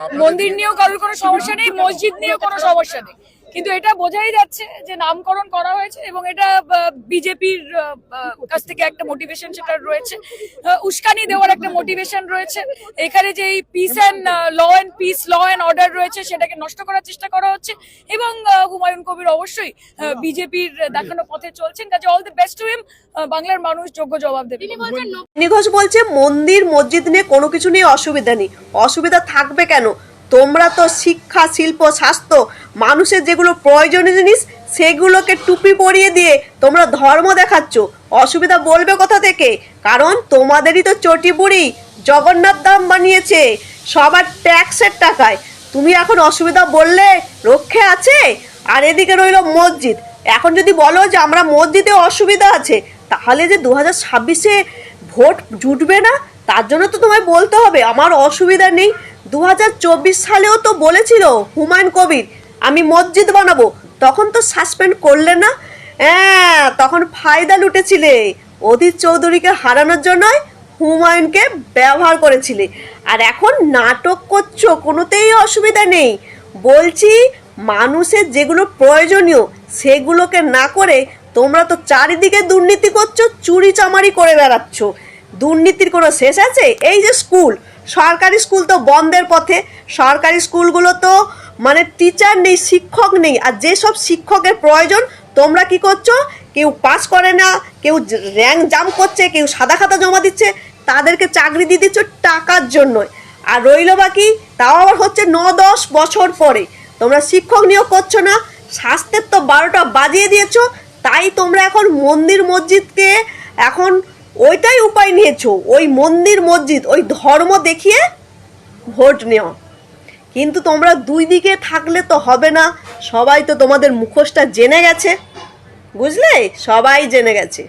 মন্দির নিয়েও কারোর কোনো সমস্যা নেই, মসজিদ নিয়েও কোনো সমস্যা নেই, কিন্তু এটা বোঝাই যাচ্ছে যে নামকরণ করা হয়েছে এবং এটা বিজেপির কাছ থেকে একটা মোটিভেশন সেটা রয়েছে, উস্কানি দেওয়ার একটা মোটিভেশন রয়েছে। এখানে যে এই peace and law and order রয়েছে সেটাকে নষ্ট করার চেষ্টা করা হচ্ছে এবং হুমায়ুন কবির অবশ্যই বিজেপির দেখানো পথে চলছেন। কাজে all the best to him, বাংলার মানুষ যোগ্য জবাব দেবে। ঘোষ বলছে মন্দির মসজিদ নিয়ে কোনো কিছু নিয়ে অসুবিধা নেই, অসুবিধা থাকবে কেন? তোমরা তো শিক্ষা, শিল্প, স্বাস্থ্য, মানুষের যেগুলো প্রয়োজনীয় জিনিস সেগুলোকে টুপি পরিয়ে দিয়ে তোমরা ধর্ম দেখাচ্ছ, অসুবিধা বলবে কোথা থেকে? কারণ তোমাদেরই তো চটি বুড়ি জগন্নাথ ধাম বানিয়েছে সবার ট্যাক্সের টাকায়। তুমি এখন অসুবিধা বললে রক্ষে আছে? আর এদিকে রইল মসজিদ। এখন যদি বলো যে আমরা মসজিদে অসুবিধা আছে, তাহলে যে 2026-এ ভোট জুটবে না, তার জন্য তো তোমায় বলতে হবে আমার অসুবিধা নেই। 2024 সালেও তো বলেছিল হুমায়ুন কবির আমি মসজিদ বানাবো, তখন তো সাসপেন্ড করলে না? হ্যাঁ, তখন ফায়দা লুটেছিলে, অধীর চৌধুরীকে হারানোর জন্যই হুমায়ুনকে ব্যবহার করেছিলে। আর এখন নাটক করছো, কোনোতেই অসুবিধা নেই। বলছি মানুষের যেগুলো প্রয়োজনীয় সেগুলোকে না করে তোমরা তো চারিদিকে দুর্নীতি করছো, চুরি চামারি করে বেড়াচ্ছ। দুর্নীতির কোনো শেষ আছে? এই যে স্কুল, সরকারি স্কুল তো বন্ধের পথে। সরকারি স্কুলগুলো তো মানে টিচার নেই, শিক্ষক নেই। আর যেসব শিক্ষকের প্রয়োজন তোমরা কি করছো? কেউ পাস করে না, কেউ র্যাঙ্ক জাম্প করছে, কেউ সাদা খাতা জমা দিচ্ছে, তাদেরকে চাকরি দিয়ে দিচ্ছ টাকার জন্য। আর রইল বাকি, তাও আবার হচ্ছে 9-10 বছর পরে। তোমরা শিক্ষক নিয়োগ করছো না, স্বাস্থ্যের তো 12টা বাজিয়ে দিয়েছো। তাই তোমরা এখন মন্দির মসজিদকে এখন ওইটাই উপায় নিয়েছো, ওই মন্দির মসজিদ ওই ধর্ম দেখিয়ে ভোট নেওয়া। কিন্তু তোমরা দুই দিকে থাকলে তো হবে না, সবাই তো তোমাদের মুখোশটা জেনে গেছে, বুঝলে? সবাই জেনে গেছে।